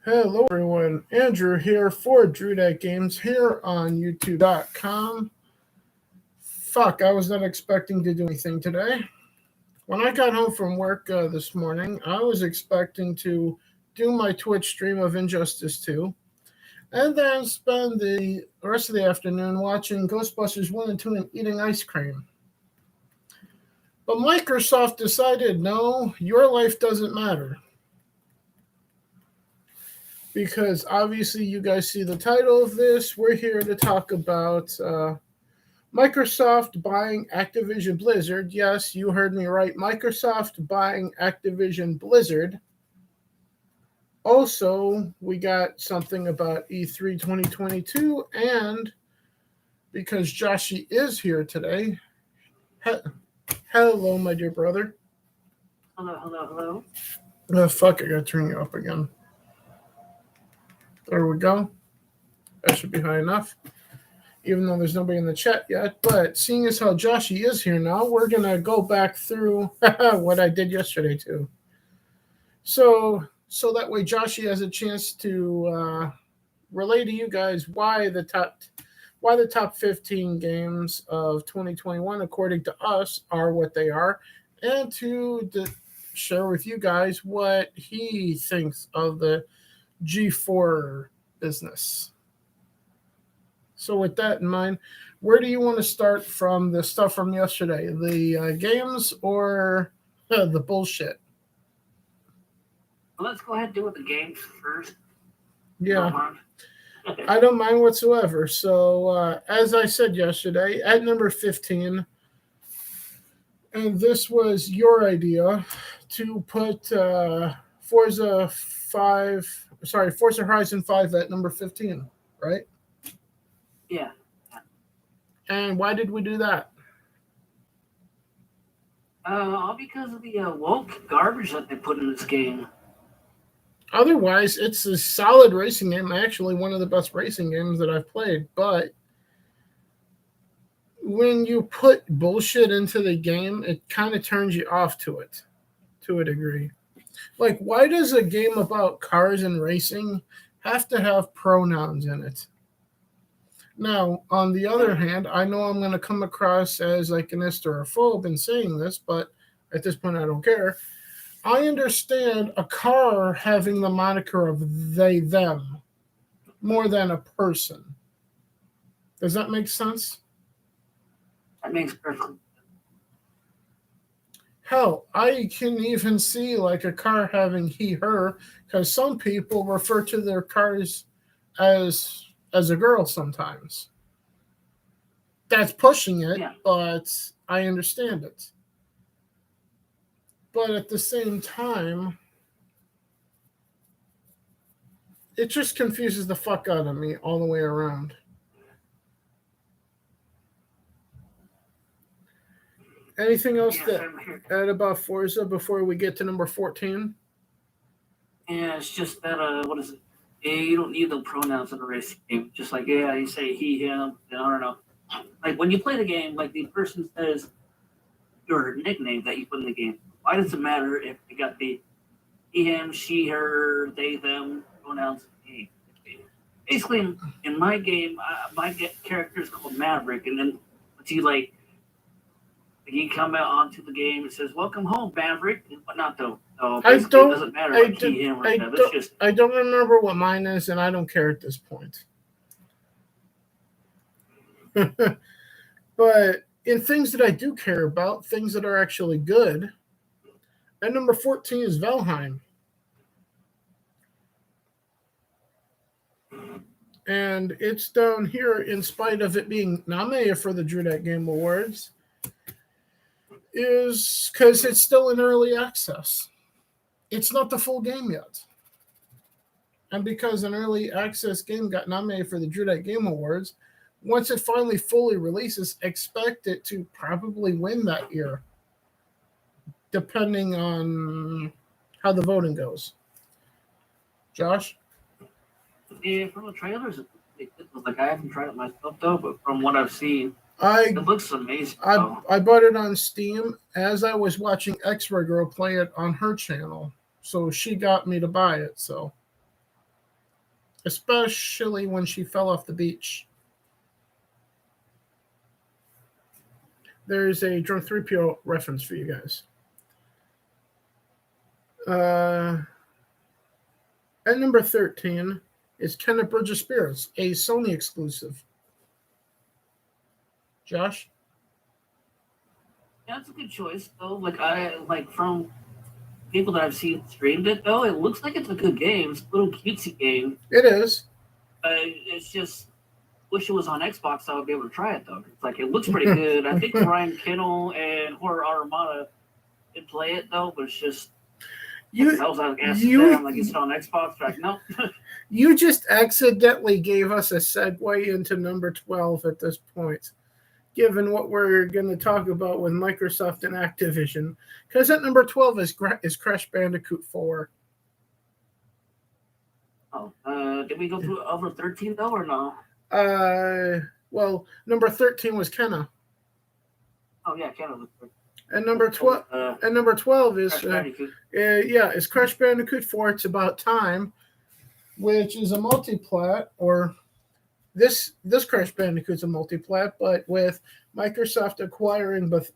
Hello everyone, Andrew here for Drewdat Games here on YouTube.com. Fuck, I was not expecting to do anything today. When I got home from work this morning, I was expecting to do my Twitch stream of Injustice 2 and then spend the rest of the afternoon watching Ghostbusters 1 and 2 and eating ice cream. But Microsoft decided, no, your life doesn't matter. Because obviously you guys see the title of this. We're here to talk about Microsoft buying Activision Blizzard. Yes, you heard me right. Microsoft buying Activision Blizzard. Also, we got something about E3 2022. And because Joshy is here today, hello, my dear brother. Hello. Oh, fuck, I gotta turn you up again. There we go. That should be high enough. Even though there's nobody in the chat yet. But seeing as how Joshy is here now, we're going to go back through what I did yesterday too. So that way Joshy has a chance to relay to you guys why the top 15 games of 2021, according to us, are what they are, and to share with you guys what he thinks of the G4 business. So with that in mind, where do you want to start from the stuff from yesterday? The games or the bullshit? Well, let's go ahead and do with the games first. Yeah. I don't mind whatsoever. So as I said yesterday, at number 15, and this was your idea, to put Forza Horizon 5 at number 15, right? Yeah. And why did we do that? All because of the woke garbage that they put in this game. Otherwise, it's a solid racing game. Actually, one of the best racing games that I've played. But when you put bullshit into the game, it kind of turns you off to it, to a degree. Like, why does a game about cars and racing have to have pronouns in it? Now, on the other hand, I know I'm going to come across as like an hysterophobe in saying this, but at this point, I don't care. I understand a car having the moniker of they, them, more than a person. Does that make sense? That makes perfect sense. Hell, I can even see like a car having he, her, because some people refer to their cars as a girl sometimes. That's pushing it, yeah. But I understand it. But at the same time, it just confuses the fuck out of me all the way around. Anything else that about Forza before we get to number 14? Yeah, it's just that, what is it? Yeah, you don't need the pronouns in a racing game. Just like, yeah, you say he, him, I don't know. Like, when you play the game, like, the person says your nickname that you put in the game. Why does it matter if you got the he, him, she, her, they, them pronouns in the game? Basically, in my game, my character is called Maverick, and then you like, you come out onto the game and says, "Welcome home, Maverick," and whatnot. Though, it doesn't matter like he, him, or them. It's just I don't remember what mine is, and I don't care at this point. But in things that I do care about, things that are actually good, at number 14 is Valheim. And it's down here in spite of it being nominated for the Drewdat Game Awards, is because it's still in early access. It's not the full game yet. And because an early access game got nominated for the Drewdat Game Awards, once it finally fully releases, expect it to probably win that year, depending on how the voting goes. Josh? Yeah, from the trailers, it looks like I haven't tried it myself, though, but from what I've seen, it looks amazing. I bought it on Steam as I was watching X-Ray Girl play it on her channel. So she got me to buy it, so. especially when she fell off the beach. There's a Drunk 3PO reference for you guys. At number 13 is Kenna Bridge of Spirits, a Sony exclusive. Josh? Yeah, that's a good choice, though. Like from people that I've seen streamed it, though, it looks like it's a good game. It's a little cutesy game. It is. It's just wish it was on Xbox so I would be able to try it, though. It's like, it looks pretty good. I think Ryan Kennel and Horror Armada did play it, though, but it's just... I was asking them, like, is it on Xbox? Like, no. You just accidentally gave us a segue into number 12 at this point, given what we're going to talk about with Microsoft and Activision. Because at number 12 is Crash Bandicoot 4. Oh, did we go through over 13, though, or no? Well, number 13 was Kenna. Oh, yeah, Kenna was 13. And number 12 is is Crash Bandicoot 4. It's About Time, which is a multiplat, or this Crash Bandicoot's a multiplat, but with Microsoft acquiring both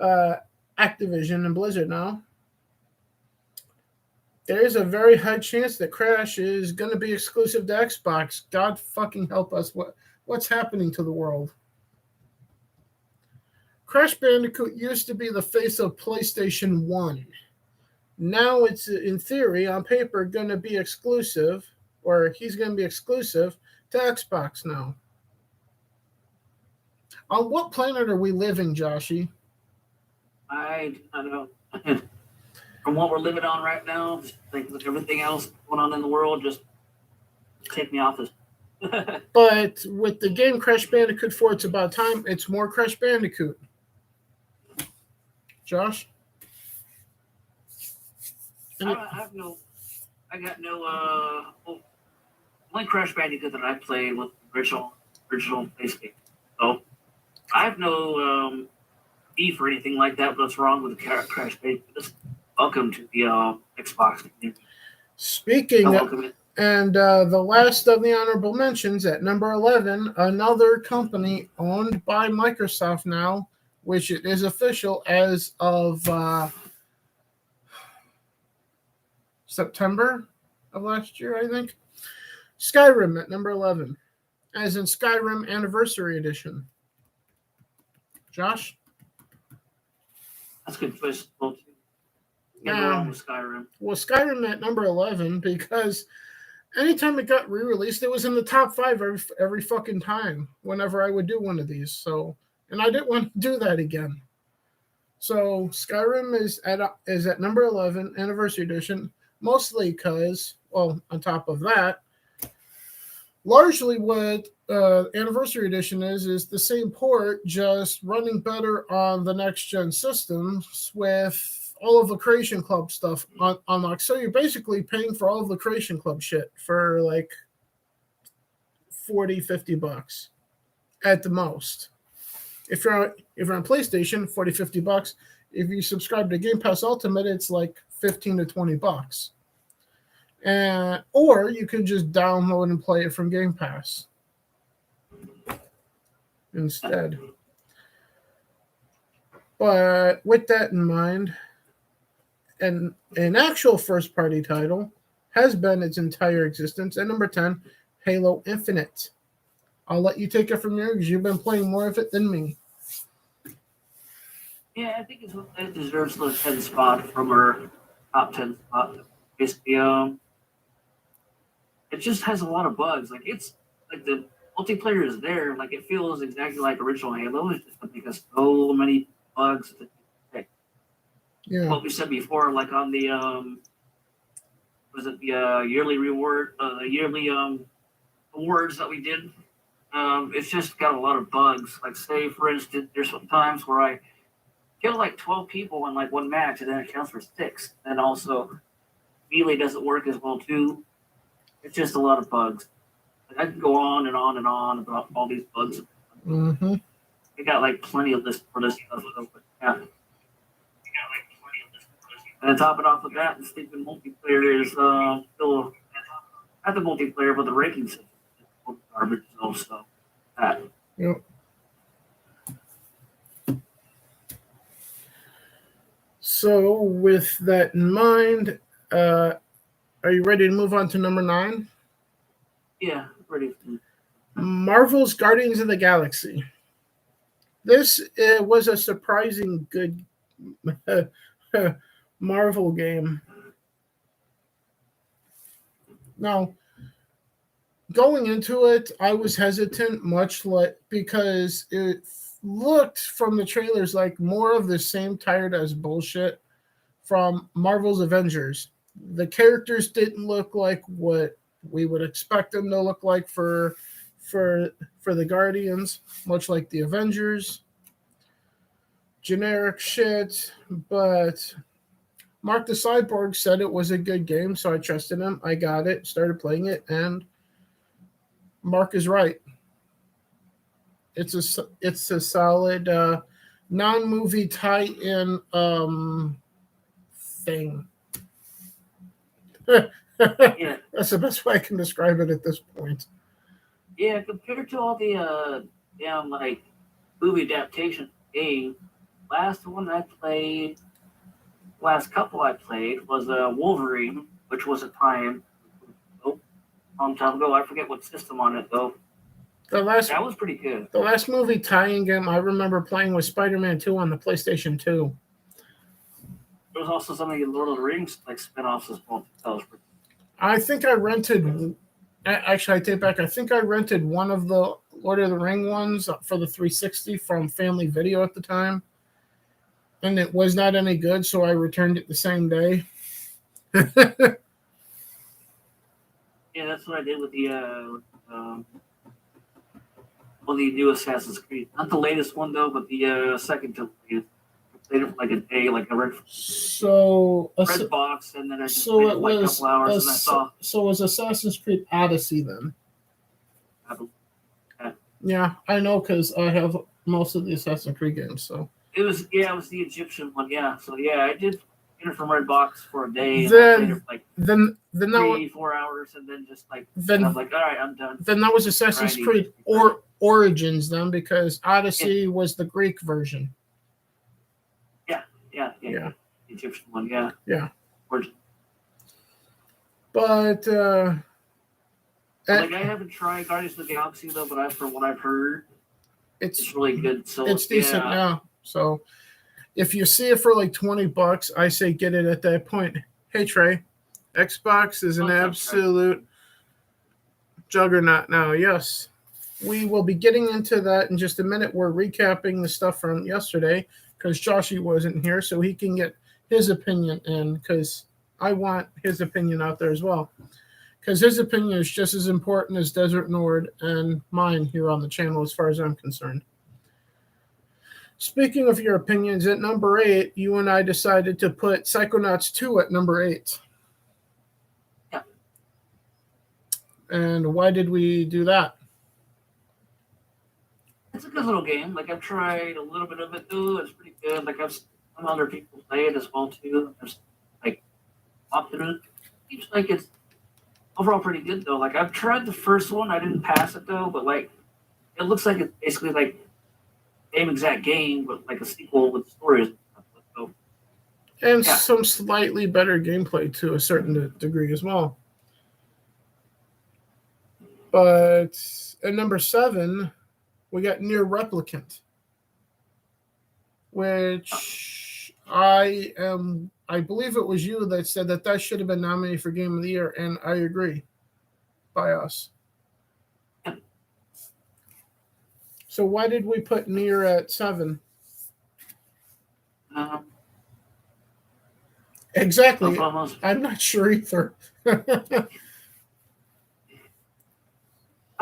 Activision and Blizzard now, there is a very high chance that Crash is going to be exclusive to Xbox. God fucking help us! What's happening to the world? Crash Bandicoot used to be the face of PlayStation 1. Now it's, in theory, on paper, going to be exclusive, or he's going to be exclusive to Xbox now. On what planet are we living, Joshy? I don't know. From what we're living on right now, just like with everything else going on in the world, just take me off this. But with the game Crash Bandicoot 4, It's About Time, it's more Crash Bandicoot. Josh? One Crash Bandicoot that I played with the original PlayStation. So I have no beef or anything like that. What's wrong with the Crash Bandicoot? Just welcome to the Xbox community. Speaking of, and the last of the honorable mentions at number 11, another company owned by Microsoft now, which it is official as of September of last year, I think. Skyrim at number 11, as in Skyrim Anniversary Edition. Josh? That's a good choice. Wrong with Skyrim. Well, Skyrim at number 11 because anytime it got re-released, it was in the top 5 every fucking time whenever I would do one of these. So, and I didn't want to do that again. So Skyrim is at number 11, Anniversary Edition, mostly because, well, on top of that, largely what Anniversary Edition is the same port, just running better on the next-gen systems with all of the Creation Club stuff unlocked. So you're basically paying for all of the Creation Club shit for like $40-$50 at the most. If you're on PlayStation, $40-$50. If you subscribe to Game Pass Ultimate, it's like $15 to $20. Or you can just download and play it from Game Pass instead. But with that in mind, an actual first-party title has been its entire existence. At number 10, Halo Infinite. I'll let you take it from here because you've been playing more of it than me. Yeah, I think it deserves the 10 spot from her top 10 spot. Basically, it just has a lot of bugs. Like, it's like the multiplayer is there. Like, it feels exactly like original Halo. It's just because so many bugs that yeah. What we said before, like on the yearly reward, the yearly awards that we did. It's just got a lot of bugs. Like, say for instance, there's some times where I kill like 12 people in like one match, and then it counts for 6. And also, melee doesn't work as well too. It's just a lot of bugs. Like, I can go on and on and on about all these bugs. Mm-hmm. I got like plenty of lists for this stuff. But yeah. And then top it off with that, the stupid multiplayer is still Not the multiplayer, but the ranking system. Garbage though, so that. Yep. So with that in mind, are you ready to move on to number 9? Yeah, ready. Marvel's Guardians of the Galaxy. This was a surprising good Marvel game. Now, going into it, I was hesitant, because it looked from the trailers like more of the same tired as bullshit from Marvel's Avengers. The characters didn't look like what we would expect them to look like for the Guardians, much like the Avengers. Generic shit, but Mark the Cyborg said it was a good game, so I trusted him. I got it, started playing it, and Mark is right. It's a solid non-movie tie-in thing. Yeah. That's the best way I can describe it at this point. Yeah, compared to all the movie adaptation game, last couple I played was Wolverine, which was a time a long time ago. I forget what system on it though. That was pretty good. The last movie tie-in game I remember playing was Spider-Man 2 on the PlayStation 2. There was also some of the Lord of the Rings spin-offs as well. I think I rented. Actually, I take back. I think I rented one of the Lord of the Ring ones for the 360 from Family Video at the time, and it was not any good, so I returned it the same day. Yeah, that's what I did with the new Assassin's Creed. Not the latest one though, but the second to latest. I played it for like a day, like a red box, and then I just played it for like a couple hours, and I saw. So it was Assassin's Creed Odyssey then? Yeah, I know because I have most of the Assassin's Creed games. So it was the Egyptian one. Yeah, so yeah, I did get it from Redbox for a day. And then, I played it for like 3-4 hours, and then just I'm like, all right, I'm done. Then that was Assassin's Creed Origins then, because Odyssey was the Greek version. Yeah. The Egyptian one, yeah. Yeah. Origin. But I haven't tried Guardians of the Galaxy though, but from what I've heard, it's really good. So it's decent now. So if you see it for like $20, I say get it at that point. Hey Trey, Xbox is an absolute juggernaut now. Yes. We will be getting into that in just a minute. We're recapping the stuff from yesterday because Joshy wasn't here, so he can get his opinion in, because I want his opinion out there as well. Because his opinion is just as important as Desert Nord and mine here on the channel as far as I'm concerned. Speaking of your opinions, at number 8, you and I decided to put Psychonauts 2 at number 8. Yeah. And why did we do that? It's a good little game. I've tried a little bit of it too. It's pretty good. I've some other people play it as well too. There's opted it. Seems like it's overall pretty good though. I've tried the first one. I didn't pass it though, but it looks like it's basically same exact game, but a sequel with stories. And some slightly better gameplay to a certain degree as well. But at number 7, we got Near Replicant, which I believe it was you that said that should have been nominated for Game of the Year, and I agree by us. So why did we put Nier at 7? Exactly. I'm not sure either.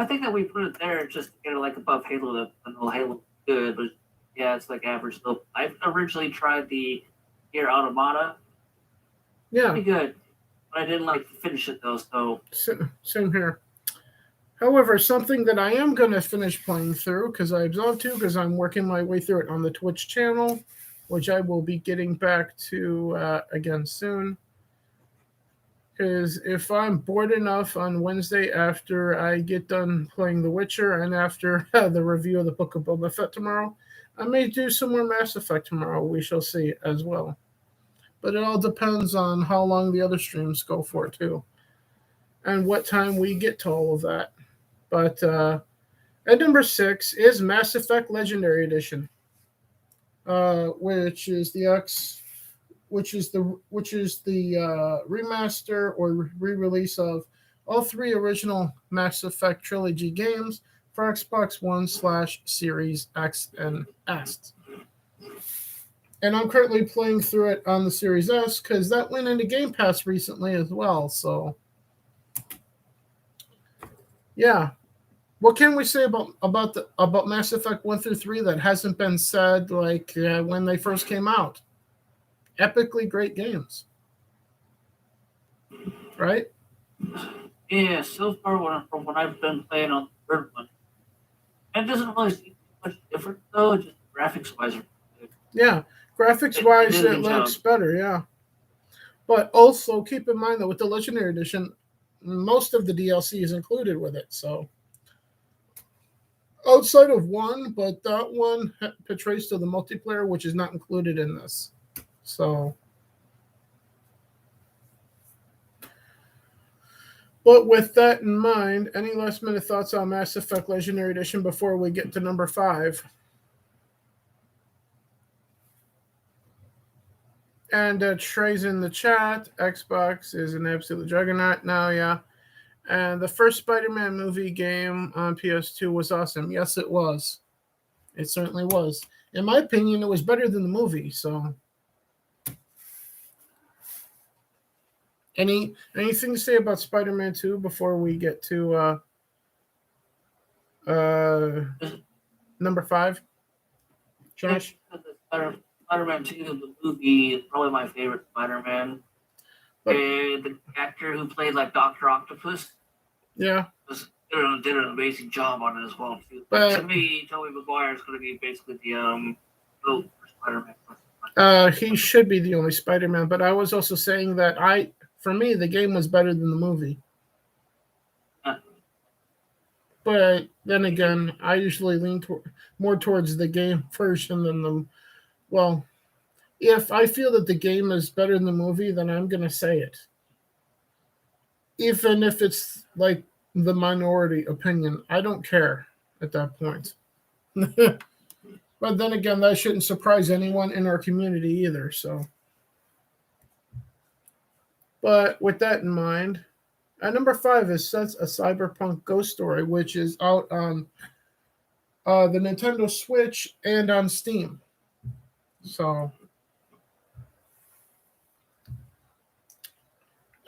I think that we put it there just to get it above Halo. I know Halo good, but yeah, it's average though. I originally tried the Nier Automata. Yeah. Pretty good. But I didn't finish it though, so same here. However, something that I am going to finish playing through, because I'd love to, because I'm working my way through it on the Twitch channel, which I will be getting back to again soon, Because if I'm bored enough on Wednesday after I get done playing The Witcher and after the review of the Book of Boba Fett tomorrow, I may do some more Mass Effect tomorrow. We shall see as well. But it all depends on how long the other streams go for, too. And what time we get to all of that. But at number 6 is Mass Effect Legendary Edition, which is the remaster or re-release of all 3 original Mass Effect trilogy games for Xbox One/Series X and S. And I'm currently playing through it on the Series S because that went into Game Pass recently as well. So, yeah. What can we say about Mass Effect 1 through 3 that hasn't been said when they first came out? Epically great games, right? Yeah, so far from what I've been playing on the third one, it doesn't really seem much different though. Just graphics-wise, yeah, graphics-wise, it looks better. Yeah, but also keep in mind that with the Legendary Edition, most of the DLC is included with it. So outside of one, but that one portrays to the multiplayer, which is not included in this. So, but with that in mind, any last minute thoughts on Mass Effect Legendary Edition before we get to number 5? And Trey's in the chat. Xbox is an absolute juggernaut now, yeah. And the first Spider-Man movie game on PS2 was awesome. Yes, it was. It certainly was. In my opinion, it was better than the movie. So, anything to say about Spider-Man 2 before we get to number 5? Josh? Spider-Man 2, the movie, is probably my favorite Spider-Man. The actor who played like Dr. Octopus, yeah, did an amazing job on it as well too. But to me, Tobey Maguire is going to be basically the vote for Spider-Man. He should be the only Spider-Man. But I was also saying that for me, the game was better than the movie. But then again, I usually lean more towards the game version than the. Well, if I feel that the game is better than the movie, then I'm going to say it. Even if it's like the minority opinion, I don't care at that point. But then again, that shouldn't surprise anyone in our community either. So, but with that in mind, at number 5 is Sense a Cyberpunk Ghost Story, which is out on the Nintendo Switch and on Steam. So,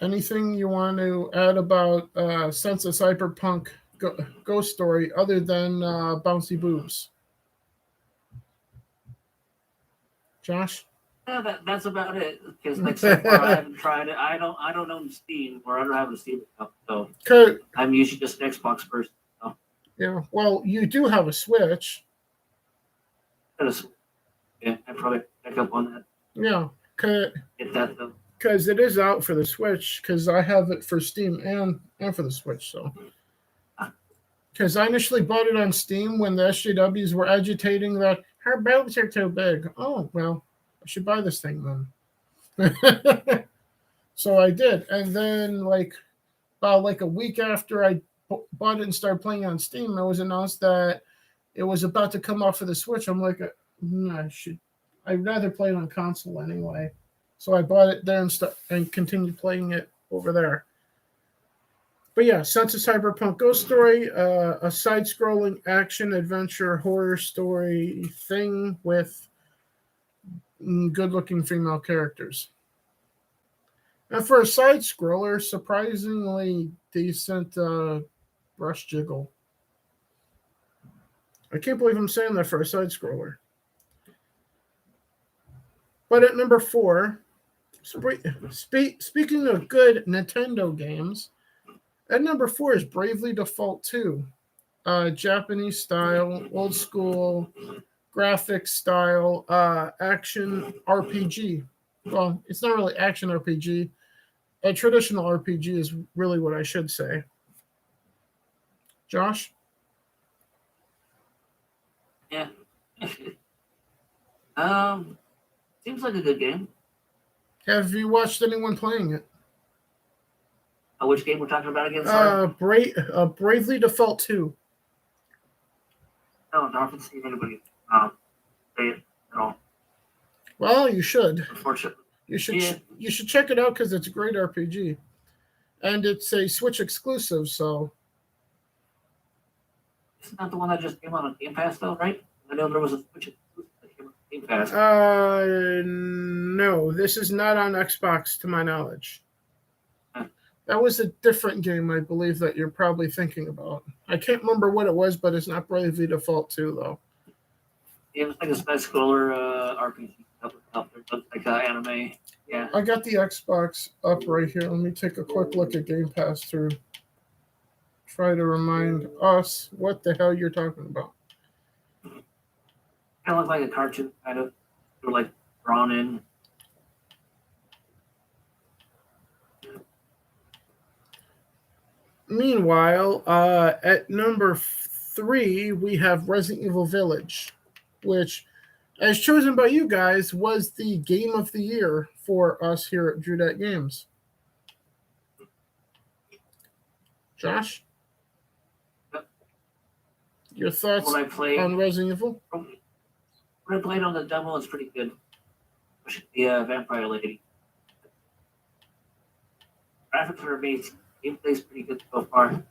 anything you want to add about Sense of Cyberpunk Ghost Story other than bouncy boobs? Josh? Yeah, that's about it. Because like so far, I haven't tried it. I don't own Steam, or I don't have a Steam account, so I'm usually just an Xbox person. So. Yeah, well, you do have a Switch. Yeah, I'd probably pick up on that. Yeah, get that though. Because it is out for the Switch. Because I have it for Steam and for the Switch. So, because I initially bought it on Steam when the SJWs were agitating that her boobs are too big. Oh well, I should buy this thing then. So I did, and then about a week after I bought it and started playing on Steam, it was announced that it was about to come off for the Switch. I'm like, I'd rather play it on console anyway. So I bought it there and continued playing it over there. But yeah, Sense of Cyberpunk Ghost Story, a side-scrolling action-adventure horror story thing with good-looking female characters. And for a side-scroller, surprisingly decent brush jiggle. I can't believe I'm saying that for a side-scroller. But at number 4, speaking of good Nintendo games, at number 4 is Bravely Default 2. Japanese style, old school, graphic style, action RPG. Well, it's not really action RPG. a traditional RPG is really what I should say. Josh? Yeah. Seems like a good game. Have you watched anyone playing it? Which game we're talking about again? Sorry. Bravely Default 2. No, I haven't seen anybody play it at all. Well, you should. Unfortunately. You should Yeah. you should check it out because it's a great RPG. And it's a Switch exclusive, so It's not the one that just came out on Game Pass, though, right? I know there was a Switch exclusive that came on Game Pass. no, this is not on Xbox to my knowledge. Huh. That was a different game, I believe, that you're probably thinking about. I can't remember what it was, but it's not Bravely Default 2, though. Yeah, it's like a side scroller RPG up there, but like anime. Yeah. I got the Xbox up right here. Let me take a quick look at Game Pass through. Try to remind us what the hell you're talking about. Kind of looks like a cartoon, kind of. They're like drawn in. Meanwhile, at number 3, we have Resident Evil Village, which, as chosen by you guys, was the game of the year for us here at Drew Dat Games. Josh? Yep. Your thoughts What I played on Resident Evil? What I played on the demo is pretty good. The vampire lady. Graphics are amazing. Gameplay's pretty good so far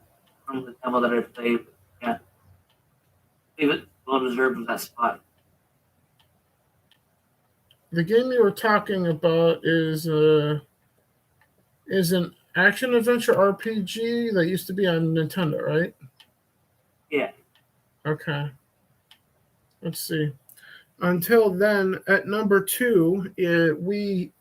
from the demo that I played. Yeah. Leave it well deserved with that spot. The game you were talking about is an action adventure RPG that used to be on Nintendo, right? Yeah. Okay. Let's see. Until then, at number 2, we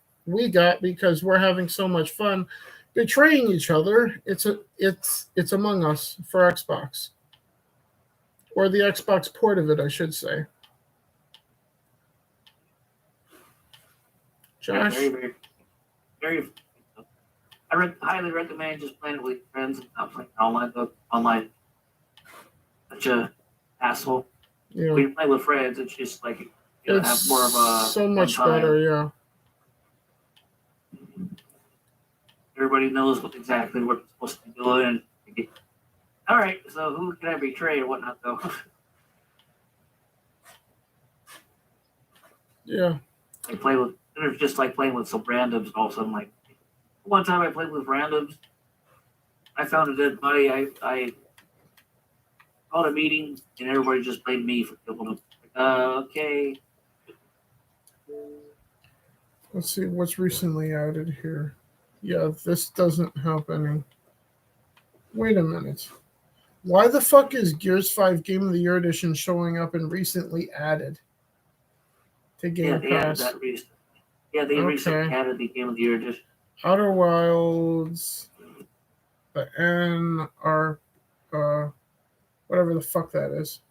got, because we're having so much fun betraying each other. It's Among Us for Xbox, or the Xbox port of it, I should say. Josh? Yeah, very, very, very. I highly recommend just playing it with friends and not playing online. Such a hassle. Yeah. When you play with friends, it's just like It's have more of a so much fun time. better, yeah. Everybody knows exactly what they're supposed to be doing. All right, so who can I betray or whatnot, though? Yeah. They're just like playing with some randoms, and all of a sudden, like, one time I played with randoms, I found a dead body. I called a meeting, and everybody just blamed me for killing him. Okay. Let's see what's recently added here. Yeah, this doesn't have any. Wait a minute. Why the fuck is Gears 5 Game of the Year Edition showing up and recently added to Game They added Pass? that recently. Yeah, they recently added the Game of the Year edition. Outer Wilds, the NR, whatever the fuck that is.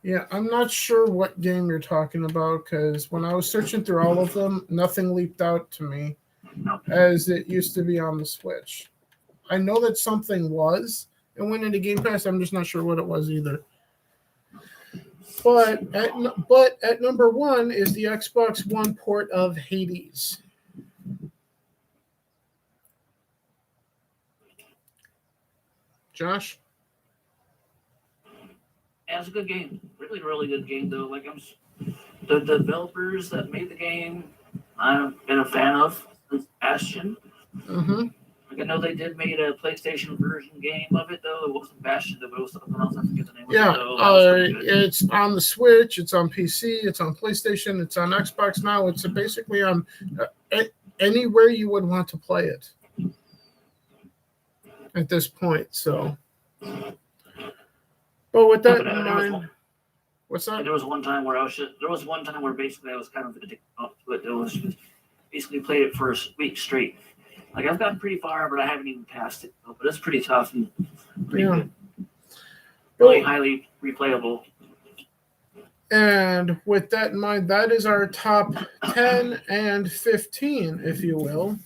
Yeah, I'm not sure what game you're talking about, because when I was searching through all of them, nothing leaped out to me as it used to be on the Switch. I know that something was and went into Game Pass. I'm just not sure what it was either. But at number 1 is the Xbox One port of Hades. Josh? Yeah, it's a good game. Really, really good game, though. Like, the developers that made the game, I've been a fan of since Bastion. Mm-hmm. Like, I know they did made a PlayStation version game of it, though. It wasn't Bastion, though, but it was something else. I forget the name Yeah, of it, though. it's on the Switch, it's on PC, it's on PlayStation, it's on Xbox now. It's basically on anywhere you would want to play it at this point. So, but with that in mind, what's that? There was one time where basically I was kind of addicted to it. It was basically played it for a week straight. Like, I've gotten pretty far, but I haven't even passed it. But it's pretty tough and pretty good. Really highly replayable. And with that in mind, that is our top 10 and 15, if you will.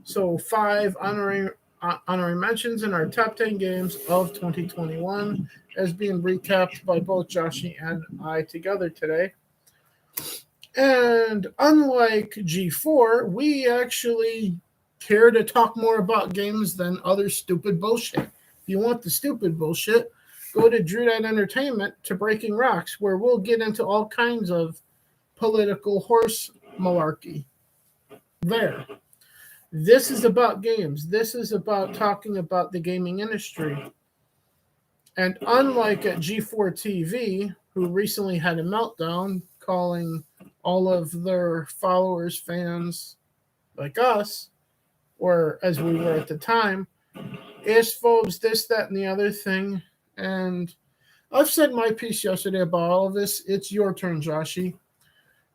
So 5 honorary mentions in our top 10 games of 2021 as being recapped by both Joshy and I together today. And unlike G4, we actually care to talk more about games than other stupid bullshit. If you want the stupid bullshit, go to Drew Entertainment to Breaking Rocks, where we'll get into all kinds of political horse malarkey. There. This is about games. This is about talking about the gaming industry. And unlike at G4 TV, who recently had a meltdown calling all of their followers fans like us, or as we were at the time, isphobes, this, that, and the other thing. And I've said my piece yesterday about all of this. It's your turn, Joshy.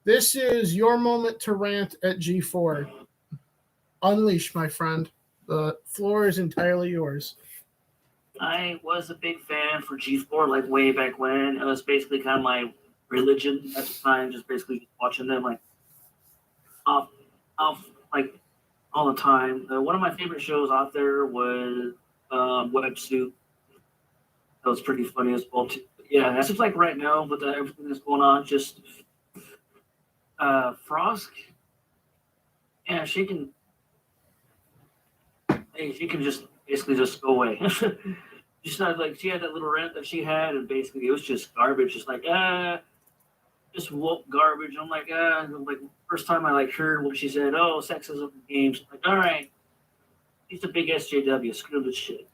This is your moment to rant at G4. Unleash, my friend. The floor is entirely yours. I was a big fan for G4, like way back when. It was basically kind of my religion at the time, just basically watching them like off like all the time. One of my favorite shows out there was Web Soup. That was pretty funny as well too. Yeah, that's just like right now with everything that's going on. Just Frost, yeah, she can just basically just go away. Just not like she had that little rant that she had, and basically it was just garbage. Just like just woke garbage. I'm like first time I like heard what she said. Oh, sexism in games. I'm like, all right, he's a big SJW. Screw this shit.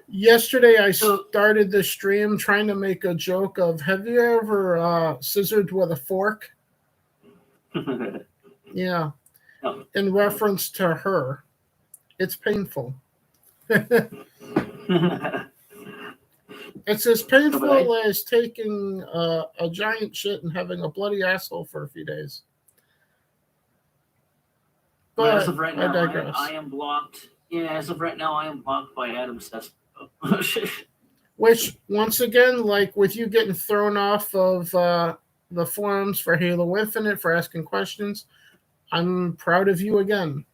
Yesterday I started the stream trying to make a joke of, have you ever scissored with a fork? Yeah. No. In reference to her. It's painful. It's as painful as taking a giant shit and having a bloody asshole for a few days. But as of right now, I digress. I am blocked. Yeah, as of right now, I am blocked by Adam Sessler. Which, once again, like with you getting thrown off of the forums for Halo Infinite for asking questions, I'm proud of you again.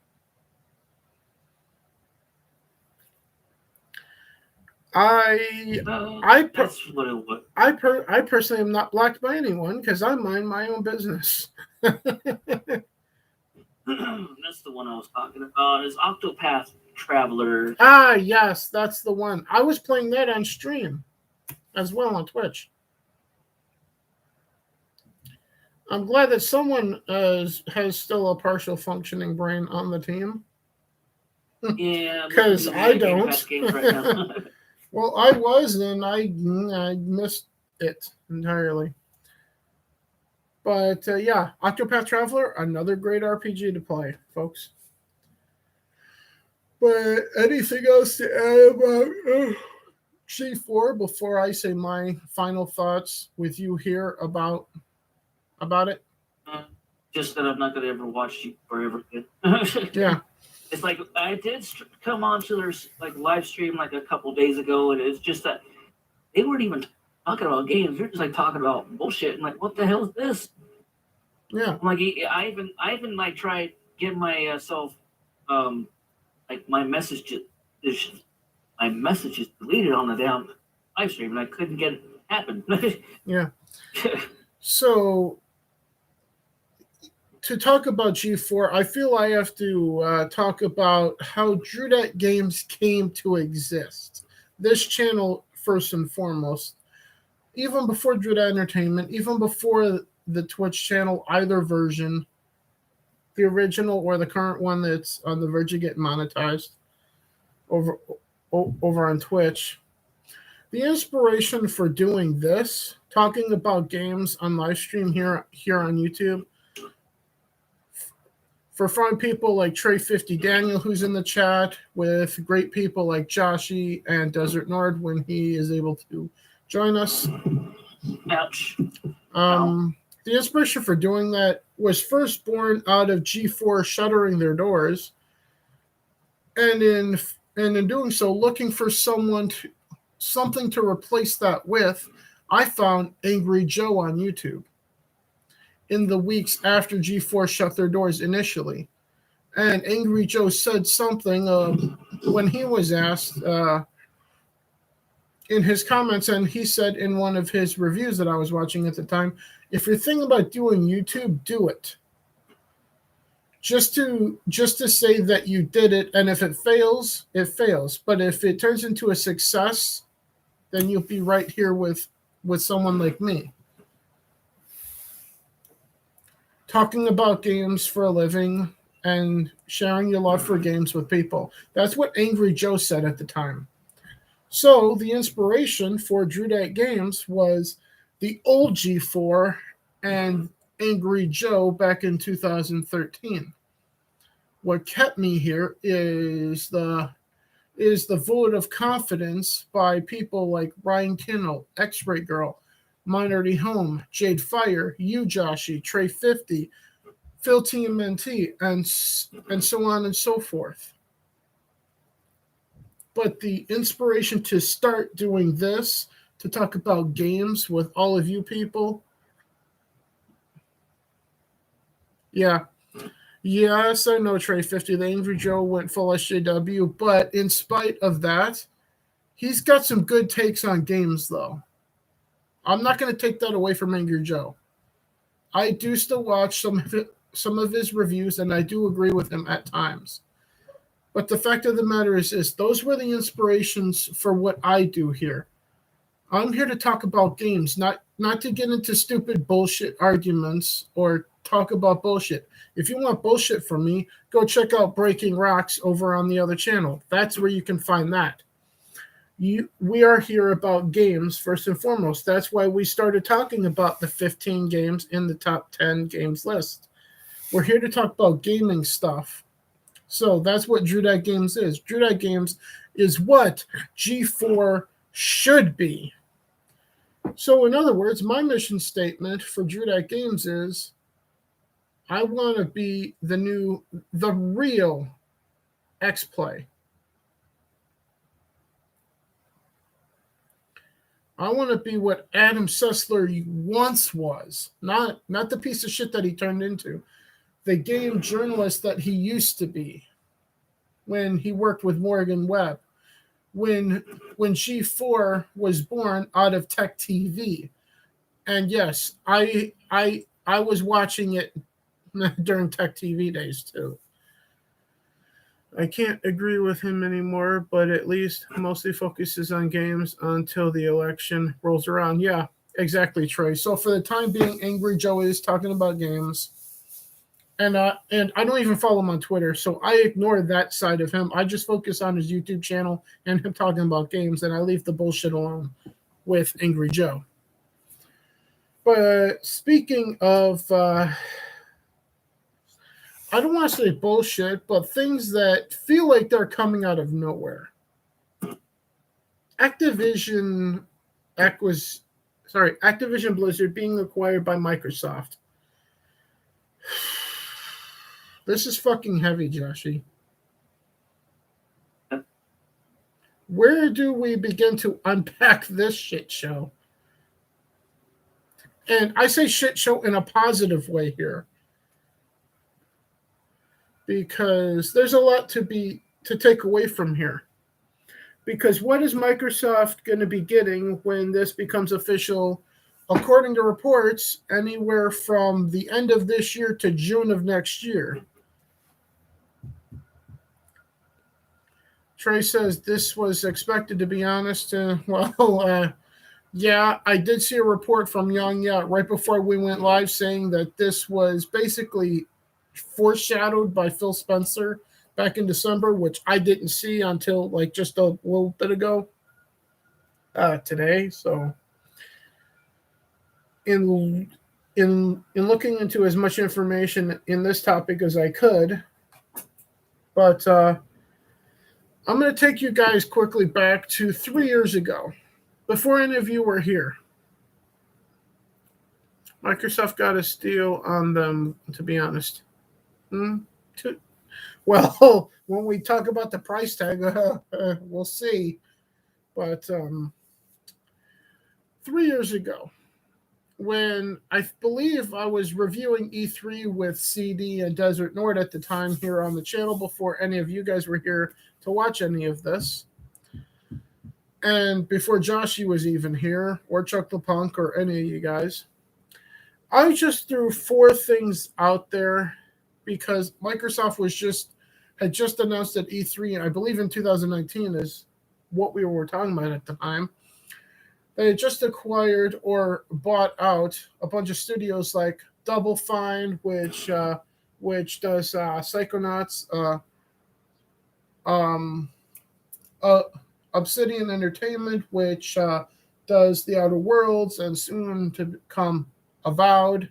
I personally am not blocked by anyone because I mind my own business. That's the one I was talking about. Is Octopath Traveler. Ah, yes, that's the one. I was playing that on stream as well on Twitch. I'm glad that someone has still a partial functioning brain on the team. Yeah, because I don't. Right Well, I was, and I missed it entirely. But yeah, Octopath Traveler, another great RPG to play, folks. But anything else to add about G4 before I say my final thoughts with you here about it? Just that I'm not going to ever watch G4 ever again. Yeah. It's like I did come on to their like live stream like a couple days ago, and it's just that they weren't even talking about games. They're just like talking about bullshit. And like, what the hell is this? Yeah. I'm like, I even like tried getting myself like my messages deleted on the damn live stream, and I couldn't get it to happen. Yeah. So to talk about G4, I feel I have to talk about how Drudette Games came to exist. This channel, first and foremost, even before Drudette Entertainment, even before the Twitch channel, either version, the original or the current one that's on the verge of getting monetized over on Twitch. The inspiration for doing this, talking about games on live stream here on YouTube, for fun people like Trey50 Daniel, who's in the chat, with great people like Joshy and Desert Nord when he is able to join us. Ouch. The inspiration for doing that was first born out of G4 shuttering their doors, and in doing so, looking for something to replace that with, I found Angry Joe on YouTube in the weeks after G4 shut their doors initially. And Angry Joe said something when he was asked in his comments, and he said in one of his reviews that I was watching at the time, if you're thinking about doing YouTube, do it. Just to say that you did it, and if it fails, it fails. But if it turns into a success, then you'll be right here with someone like me. Talking about games for a living and sharing your love for games with people. That's what Angry Joe said at the time. So the inspiration for Drew Dat Games was the old G4 and Angry Joe back in 2013. What kept me here is the vote of confidence by people like Ryan Kinnell, X-Ray Girl, Minority Home, Jade Fire, you Joshy, Trey 50, Phil TMNT, and so on and so forth. But the inspiration to start doing this, to talk about games with all of you people, yeah. Yes, I know Trey 50. The Angry Joe went full SJW, but in spite of that, he's got some good takes on games, though. I'm not going to take that away from Angry Joe. I do still watch some of his reviews, and I do agree with him at times. But the fact of the matter is this: those were the inspirations for what I do here. I'm here to talk about games, not to get into stupid bullshit arguments or talk about bullshit. If you want bullshit from me, go check out Breaking Rocks over on the other channel. That's where you can find that. We are here about games first and foremost. That's why we started talking about the 15 games in the top 10 games list. We're here to talk about gaming stuff. So that's what Drew Dat Games is. Drew Dat Games is what G4 should be. So in other words, my mission statement for Drew Dat Games is I want to be the real X-Play. I want to be what Adam Sessler once was, not the piece of shit that he turned into, the game journalist that he used to be when he worked with Morgan Webb, when G4 was born out of Tech TV. And yes, I was watching it during Tech TV days too. I can't agree with him anymore, but at least mostly focuses on games until the election rolls around. Yeah, exactly, Trey. So for the time being, Angry Joe is talking about games. And I don't even follow him on Twitter, so I ignore that side of him. I just focus on his YouTube channel and him talking about games, and I leave the bullshit alone with Angry Joe. But speaking of I don't want to say bullshit, but things that feel like they're coming out of nowhere. Activision Blizzard being acquired by Microsoft. This is fucking heavy, Joshy. Where do we begin to unpack this shit show? And I say shit show in a positive way here, because there's a lot to take away from here. Because what is Microsoft going to be getting when this becomes official? According to reports, anywhere from the end of this year to June of next year. Trey says this was expected, to be honest. Yeah, I did see a report from Young Yacht right before we went live saying that this was basically foreshadowed by Phil Spencer back in December, which I didn't see until like just a little bit ago today. So in looking into as much information in this topic as I could, but I'm going to take you guys quickly back to 3 years ago, before any of you were here. Microsoft got a steal on them, to be honest. Well, when we talk about the price tag, we'll see. But 3 years ago, when I believe I was reviewing E3 with CD and Desert Nord at the time here on the channel before any of you guys were here to watch any of this. And before Joshy was even here, or Chuck the Punk, or any of you guys, I just threw 4 things out there because Microsoft had just announced at E3, and I believe in 2019 is what we were talking about at the time. They had just acquired or bought out a bunch of studios like Double Fine, which does Psychonauts, Obsidian Entertainment, which does The Outer Worlds and soon to become Avowed,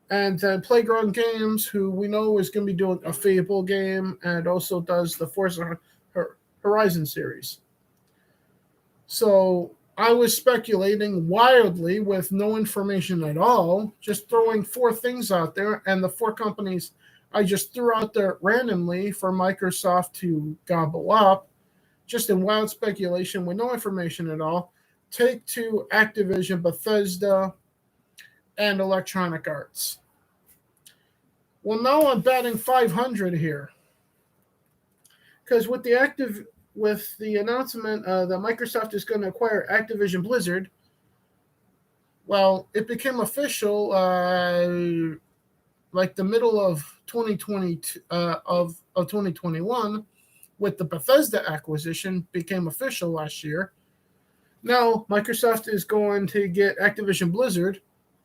and then Playground Games, who we know is going to be doing a Fable game and also does the Forza Horizon series. So I was speculating wildly with no information at all, just throwing 4 things out there, and the 4 companies I just threw out there randomly for Microsoft to gobble up, just in wild speculation with no information at all. Take-Two, Activision, Bethesda, and Electronic Arts. Well, now I'm batting 500 here, because with the announcement that Microsoft is going to acquire Activision Blizzard, well, it became official like the middle of 2020 of 2021, with the Bethesda acquisition became official last year. Now Microsoft is going to get Activision Blizzard.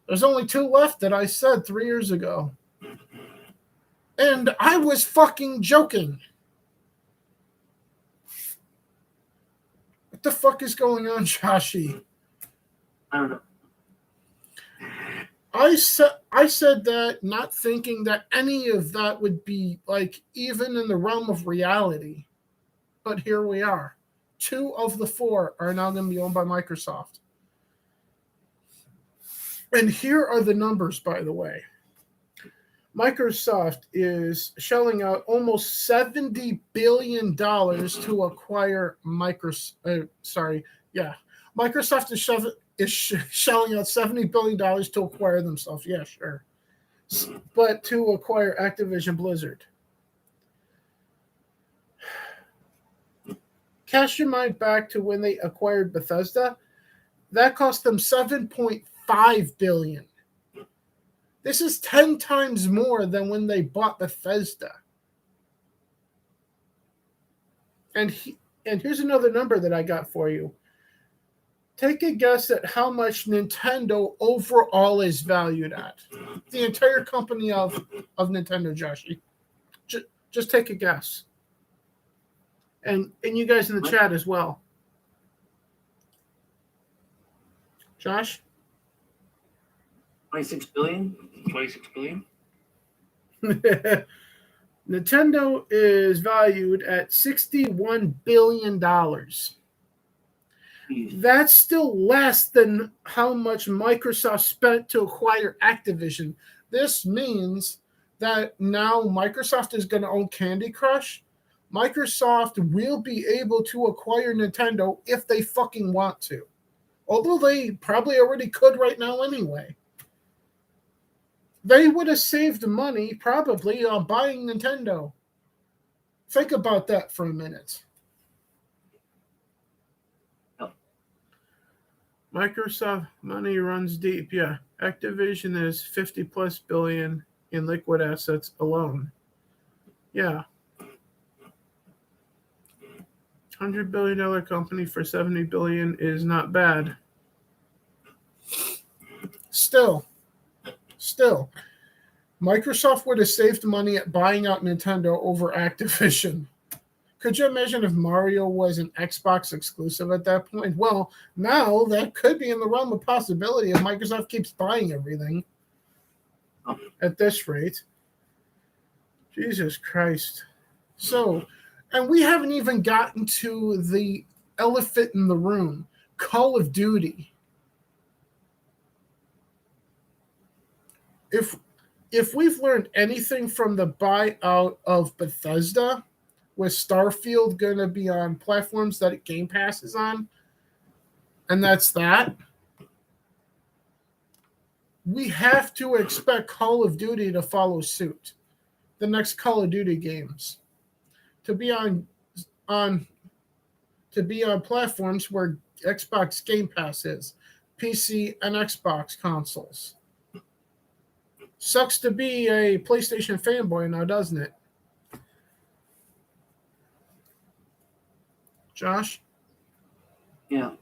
There's only 2 left that I said 3 years ago. And I was fucking joking. What the fuck is going on, Joshy? I don't know. I said that not thinking that any of that would be like even in the realm of reality. But here we are. 2 of the 4 are now going to be owned by Microsoft. And here are the numbers, by the way. Microsoft is shelling out almost $70 billion to acquire Microsoft is shelling out $70 billion to acquire themselves. Yeah, sure. But to acquire Activision Blizzard. Cast your mind back to when they acquired Bethesda. That cost them $7.5 billion. This is 10 times more than when they bought Bethesda. And here's another number that I got for you. Take a guess at how much Nintendo overall is valued at. The entire company of Nintendo, Joshy. Just take a guess. And you guys in the chat as well. Josh? 26 billion? 26 billion? Nintendo is valued at $61 billion. That's still less than how much Microsoft spent to acquire Activision. This means that now Microsoft is going to own Candy Crush. Microsoft will be able to acquire Nintendo if they fucking want to. Although they probably already could right now anyway. They would have saved money probably on buying Nintendo. Think about that for a minute. Microsoft money runs deep. Yeah, Activision is 50 plus billion in liquid assets alone. Yeah. $100 billion company for $70 billion is not bad. Still, Microsoft would have saved money at buying out Nintendo over Activision. Could you imagine if Mario was an Xbox exclusive at that point? Well, now that could be in the realm of possibility if Microsoft keeps buying everything at this rate. Jesus Christ. So, and we haven't even gotten to the elephant in the room, Call of Duty. If we've learned anything from the buyout of Bethesda, with Starfield going to be on platforms that Game Pass is on, and that's that, we have to expect Call of Duty to follow suit. The next Call of Duty games to be on to be on platforms where Xbox Game Pass is, PC and Xbox consoles. Sucks to be a PlayStation fanboy now, doesn't it? Josh? Yeah.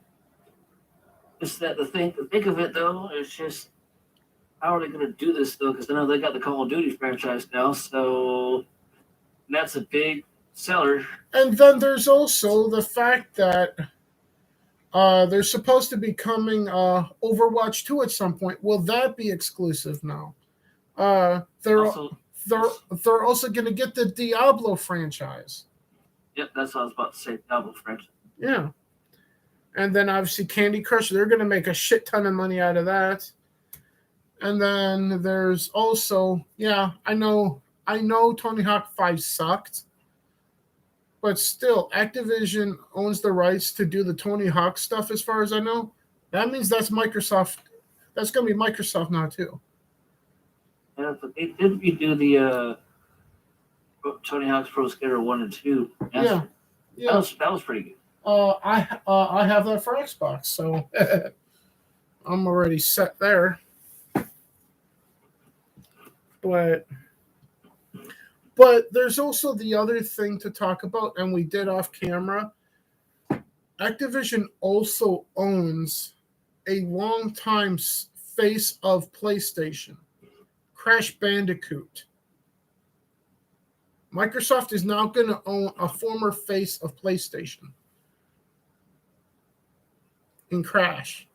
It's that the think of it though, it's just how are they going to do this though? Because I know they got the Call of Duty franchise now, so that's a big seller. And then there's also the fact that there's supposed to be coming Overwatch 2 at some point. Will that be exclusive now? They're Also, they're also going to get the Diablo franchise. yep, that's what I was about to say. Diablo franchise. Yeah. And then obviously Candy Crush, they're going to make a shit ton of money out of that. And then there's also, yeah, I know Tony Hawk 5 sucked. But still, Activision owns the rights to do the Tony Hawk stuff as far as I know. That means that's Microsoft. That's going to be Microsoft now too. Yeah, but they did redo the Tony Hawk's Pro Skater 1 and 2. Yeah. That was pretty good. I have that for Xbox, so I'm already set there. But there's also the other thing to talk about, and we did off camera. Activision also owns a longtime face of PlayStation, Crash Bandicoot. Microsoft is now going to own a former face of PlayStation in Crash.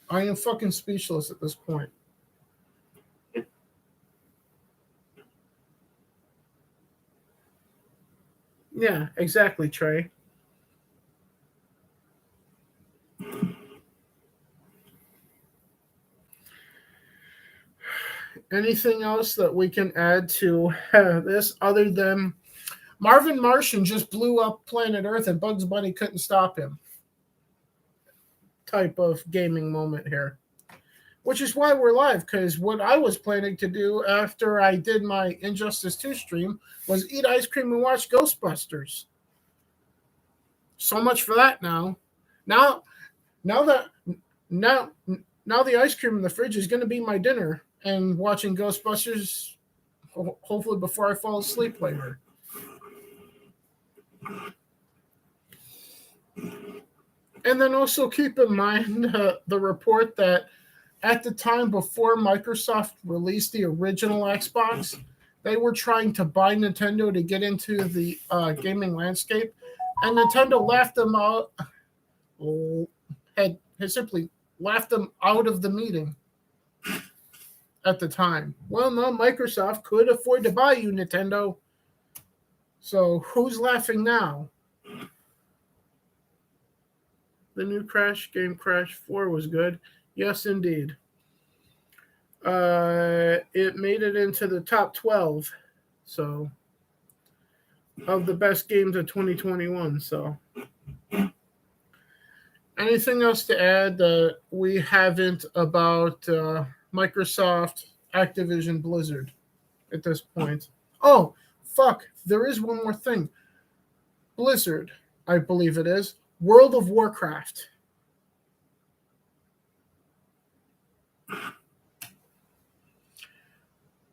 I am fucking speechless at this point. Yeah, exactly, Trey. Anything else that we can add to this other than Marvin Martian just blew up planet Earth and Bugs Bunny couldn't stop him? Type of gaming moment here. Which is why we're live, because what I was planning to do after I did my Injustice 2 stream was eat ice cream and watch Ghostbusters. So much for that now. Now the ice cream in the fridge is going to be my dinner and watching Ghostbusters hopefully before I fall asleep later. And then also keep in mind the report that at the time before Microsoft released the original Xbox, they were trying to buy Nintendo to get into the gaming landscape, and Nintendo laughed them out. Had simply laughed them out of the meeting at the time. Well, no, Microsoft could afford to buy you, Nintendo. So who's laughing now? The new Crash game, Crash 4, was good. Yes, indeed. It made it into the top 12, so of the best games of 2021. So, anything else to add that we haven't about Microsoft, Activision, Blizzard at this point? Oh, fuck! There is one more thing. Blizzard, I believe it is. World of Warcraft.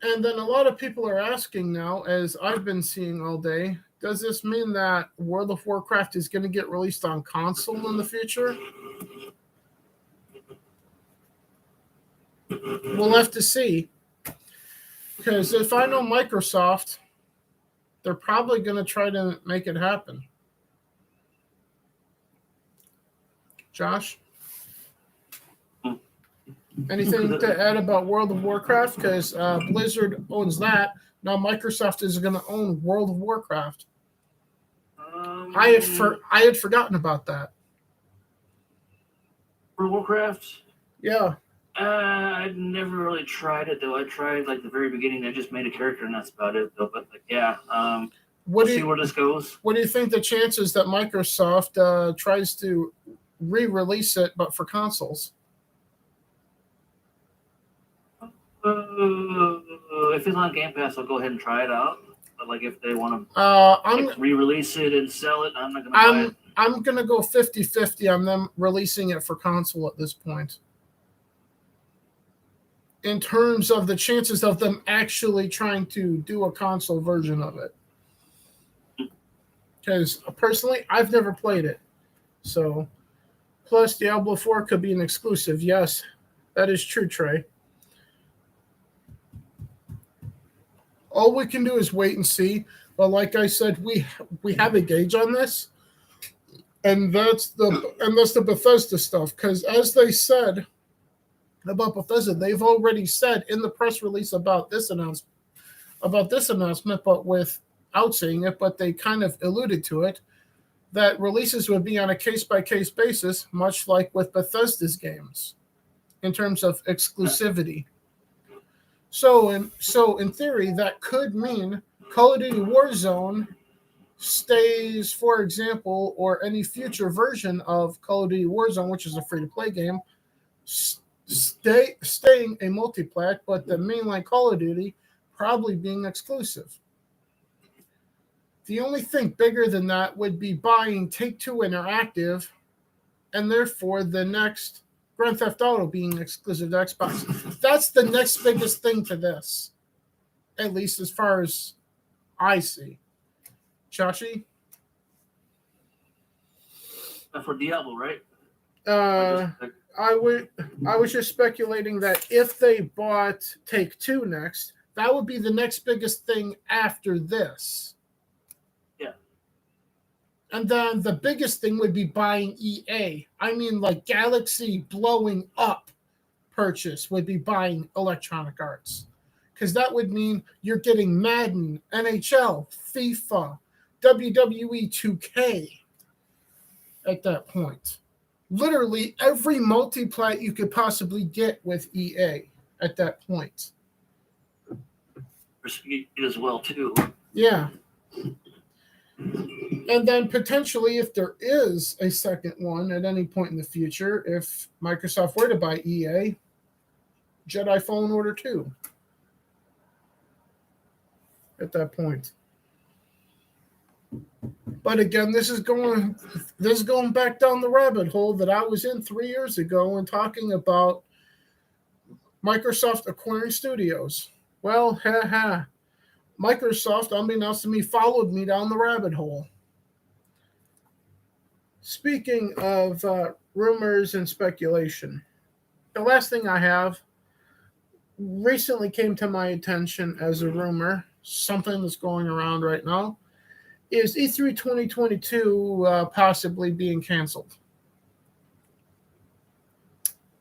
And then a lot of people are asking now, as I've been seeing all day, does this mean that World of Warcraft is going to get released on console in the future? We'll have to see. Because if I know Microsoft, they're probably going to try to make it happen. Josh? Anything to add about World of Warcraft? Because Blizzard owns that. Now Microsoft is going to own World of Warcraft. I had forgotten about that. World of Warcraft? Yeah. I never really tried it though. I tried like the very beginning. I just made a character and that's about it though. But like, yeah. What We'll do see you where this goes. What do you think the chances that Microsoft tries to re-release it, but for consoles? If it's on Game Pass, I'll go ahead and try it out. But like, if they want to I'm re-release it and sell it, I'm not gonna buy it. I'm gonna go 50-50 on them releasing it for console at this point. In terms of the chances of them actually trying to do a console version of it. Because personally, I've never played it. So, plus Diablo 4 could be an exclusive. Yes, that is true, Trey. All we can do is wait and see. But like I said, we have a gauge on this. And that's the Bethesda stuff. Because as they said about Bethesda, they've already said in the press release about this announcement, but without saying it, but they kind of alluded to it, that releases would be on a case-by-case basis, much like with Bethesda's games, in terms of exclusivity. So in theory, that could mean Call of Duty Warzone stays, for example, or any future version of Call of Duty Warzone, which is a free-to-play game, staying a multiplat, but the mainline Call of Duty probably being exclusive. The only thing bigger than that would be buying Take-Two Interactive, and therefore the next Grand Theft Auto being exclusive to Xbox. That's the next biggest thing to this, at least as far as I see. Joshy? For Diablo, right? I was just speculating that if they bought Take-Two next, that would be the next biggest thing after this. Yeah. And then the biggest thing would be buying EA. I mean, like Galaxy blowing up purchase would be buying Electronic Arts. Because that would mean you're getting Madden, NHL, FIFA, WWE 2K at that point. Literally every multiplat you could possibly get with EA at that point. For Speed as well, too. Yeah. And then potentially, if there is a second one at any point in the future, if Microsoft were to buy EA, Jedi Fallen Order 2 at that point. But again, this is going back down the rabbit hole that I was in 3 years ago and talking about Microsoft acquiring studios. Well, Microsoft, unbeknownst to me, followed me down the rabbit hole. Speaking of rumors and speculation, the last thing I have recently came to my attention as a rumor, something that's going around right now, is E3 2022 possibly being canceled.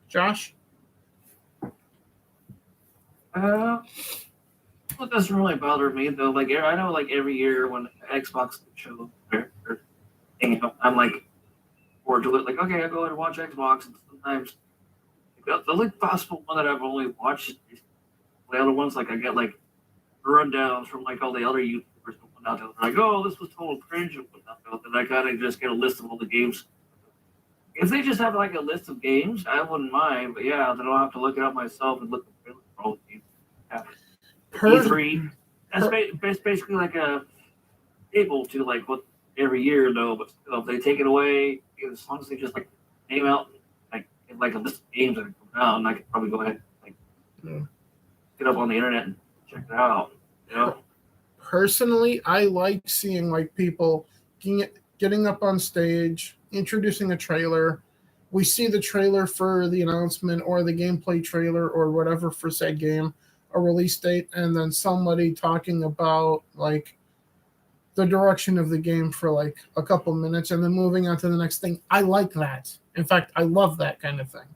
Josh? It doesn't really bother me though. Like I know, like every year when Xbox shows I'm like forward to it. Like okay, I go and watch Xbox, and sometimes the only possible one that I've only watched is the other ones. Like I get like rundowns from like all the other YouTubers and out there. Like oh, this was total cringe and whatnot. And I kind of just get a list of all the games. If they just have like a list of games, I wouldn't mind. But yeah, then I'll have to look it up myself and look at all the games. E3, that's basically like a able to like what every year though, but if they take it away, as long as they just like name out like a list of games that come out, and I could probably go ahead and get up on the internet and check it out. You know? Personally, I like seeing like people getting up on stage, introducing a trailer. We see the trailer for the announcement or the gameplay trailer or whatever for said game, a release date, and then somebody talking about like the direction of the game for like a couple minutes and then moving on to the next thing. I like that. In fact, I love that kind of thing.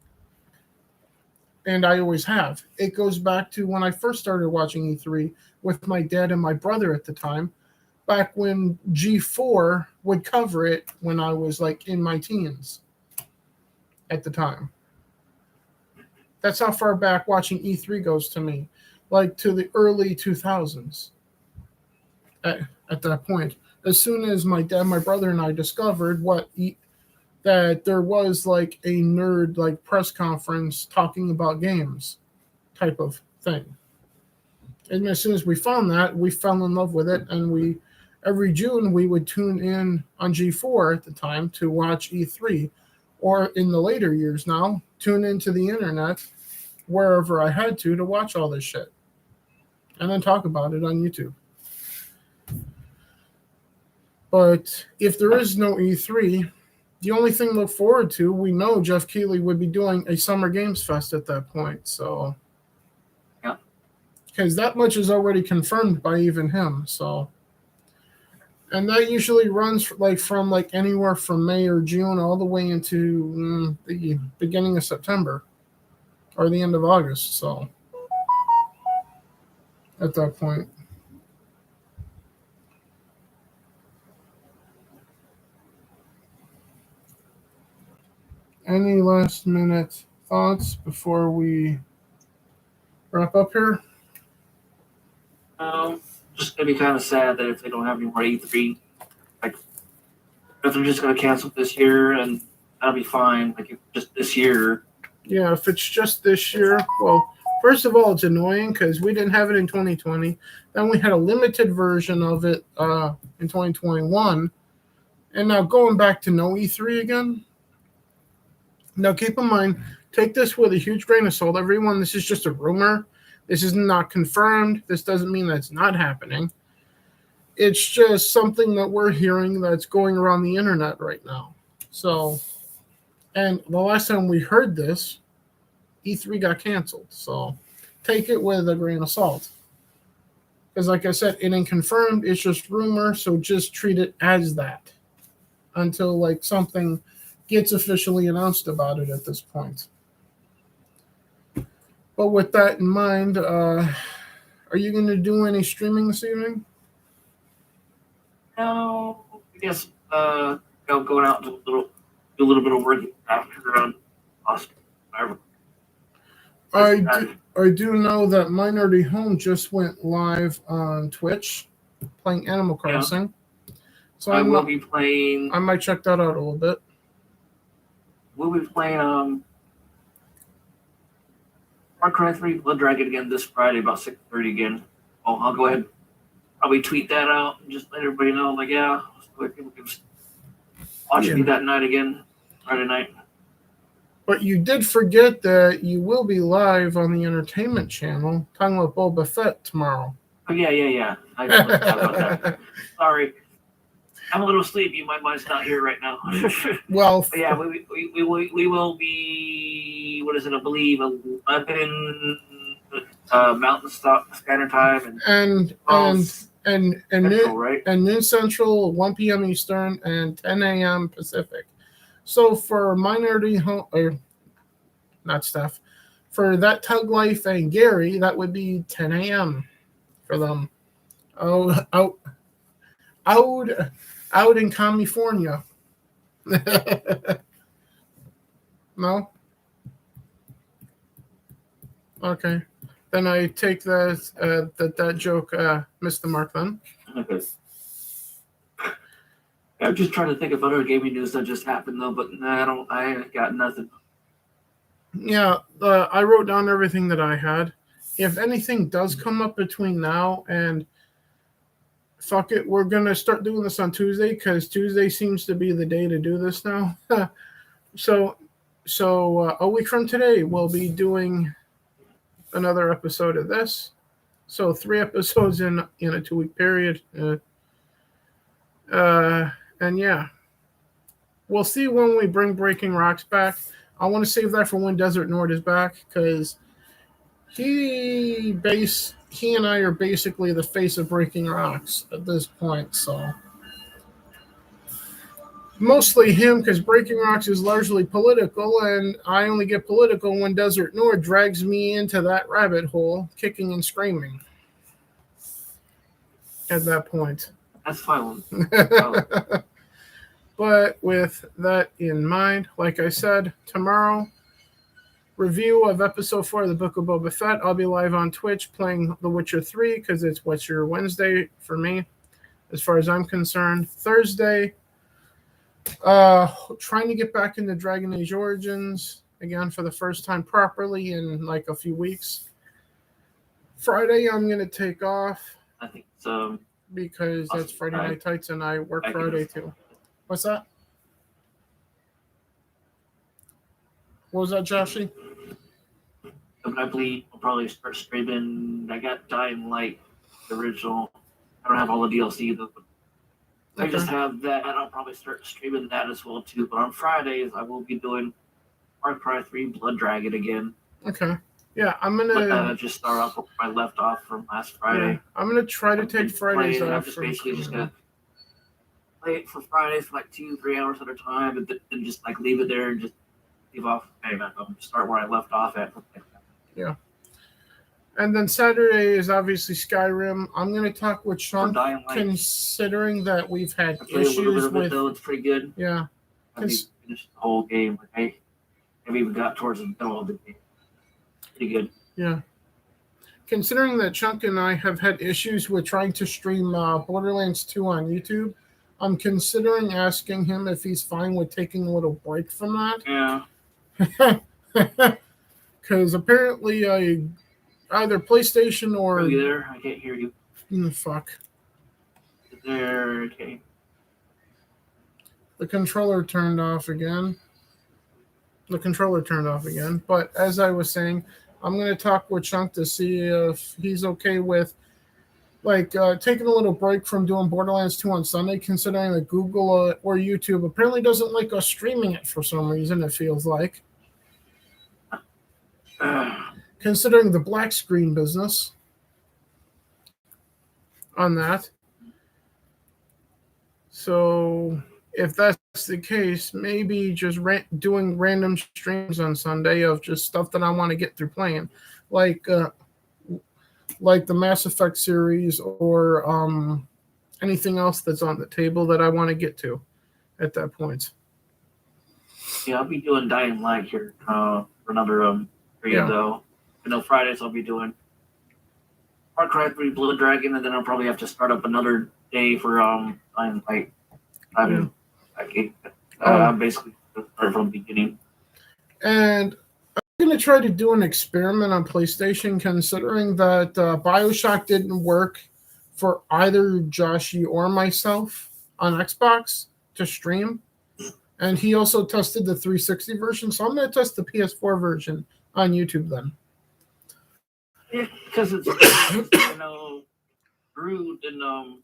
And I always have. It goes back to when I first started watching E3 with my dad and my brother at the time, back when G4 would cover it when I was like in my teens at the time. That's how far back watching E3 goes to me, like to the early 2000s. at that point. As soon as my dad, my brother, and I discovered that there was like a nerd like press conference talking about games type of thing. And as soon as we found that, we fell in love with it, and every June we would tune in on G4 at the time to watch E3, or in the later years now, tune into the internet wherever I had to watch all this shit, and then talk about it on YouTube. But if there is no E3, the only thing to look forward to, we know Jeff Keighley would be doing a Summer Games Fest at that point. So, yeah, because that much is already confirmed by even him. So, and that usually runs from anywhere from May or June all the way into the beginning of September or the end of August. So, at that point. Any last minute thoughts before we wrap up here? Just gonna be kind of sad that if they don't have any more E3, like if they're just gonna cancel this year, and that'll be fine. Like if just this year. Yeah, if it's just this year, well, first of all, it's annoying because we didn't have it in 2020. Then we had a limited version of it in 2021, and now going back to no E3 again. Now, keep in mind, take this with a huge grain of salt. Everyone, this is just a rumor. This is not confirmed. This doesn't mean that's not happening. It's just something that we're hearing that's going around the internet right now. So, and the last time we heard this, E3 got canceled. So, take it with a grain of salt. Because like I said, it ain't confirmed. It's just rumor. So, just treat it as that until something gets officially announced about it at this point. But with that in mind, are you going to do any streaming this evening? No, I guess going out and do a little bit of work after Austin. I do know that Minority Home just went live on Twitch playing Animal Crossing. Yeah. So I will be playing. I might check that out a little bit. We'll be playing Far Cry 3 Blood Dragon again this Friday about 6:30 again. Oh, I'll go ahead, probably tweet that out and just let everybody know. I'm like, yeah, people can watch me that night again, Friday night. But you did forget that you will be live on the Entertainment Channel talking about Boba Fett tomorrow. Oh, yeah. I forgot about that. Sorry. I'm a little sleepy. My mind's not here right now. Well, but yeah, we will be. What is it? I believe 11 Mountain Standard Time and Central, right? And noon Central, 1 p.m. Eastern, and 10 a.m. Pacific. So for Minority Home, or not Steph, for That Tug Life and Gary, that would be 10 a.m. for them. Out in California. No? Okay. Then I take that joke missed the mark then. Okay. I'm just trying to think of other gaming news that just happened though, but I ain't got nothing. Yeah, I wrote down everything that I had. If anything does come up between now and fuck it, we're going to start doing this on Tuesday because Tuesday seems to be the day to do this now. So a week from today, we'll be doing another episode of this. So 3 episodes in a 2-week period. And yeah, we'll see when we bring Breaking Rocks back. I want to save that for when Desert Nord is back because he and I are basically the face of Breaking Rocks at this point. So mostly him because Breaking Rocks is largely political, and I only get political when Desert Nord drags me into that rabbit hole, kicking and screaming. At that point. That's fine. But with that in mind, like I said, tomorrow, review of episode 4 of the Book of Boba Fett. I'll be live on Twitch playing The Witcher 3 because it's Witcher Wednesday for me. as far as I'm concerned. Thursday, trying to get back into Dragon Age Origins again for the first time properly in like a few weeks. Friday, I'm going to take off. I think so. Because that's Friday Night Tights and I work Friday too. What's that? What was that, Joshy? I believe I'll probably start streaming. I got Dying Light, the original. I don't have all the DLC though. I just have that. I'll probably start streaming that as well too. But on Fridays, I will be doing Far Cry 3 Blood Dragon again. Okay. Yeah, I'm gonna just start off where I left off from last Friday. Yeah, I'm gonna try to take Fridays off. I'm just basically just gonna play it for Fridays for like 2-3 hours at a time, and then just like leave it there and just leave off. Hey, man, I'm start where I left off at. Yeah. And then Saturday is obviously Skyrim. I'm gonna talk with Sean, considering that we've had issues with. Though it's pretty good. Yeah. I finished the whole game. I've even got towards the middle of the game. Pretty good. Yeah. Considering that Chunk and I have had issues with trying to stream Borderlands 2 on YouTube, I'm considering asking him if he's fine with taking a little break from that. Yeah. Because apparently either PlayStation or... Are you there? I can't hear you. Fuck. There, okay. The controller turned off again. But as I was saying, I'm going to talk with Chunk to see if he's okay with taking a little break from doing Borderlands 2 on Sunday, considering that Google or YouTube apparently doesn't like us streaming it for some reason, it feels like. Considering the black screen business on that. So if that's the case, maybe just doing random streams on Sunday of just stuff that I want to get through playing, like the Mass Effect series or anything else that's on the table that I want to get to at that point. Yeah, I'll be doing Dying Light here for another period though. I know Fridays I'll be doing Far Cry 3 Blood Dragon, and then I'll probably have to start up another day for Dying Light. I'm basically start from the beginning. And I'm going to try to do an experiment on PlayStation, considering that BioShock didn't work for either Joshy or myself on Xbox to stream. And he also tested the 360 version, so I'm going to test the PS4 version on YouTube then. Yeah, because it's Brood and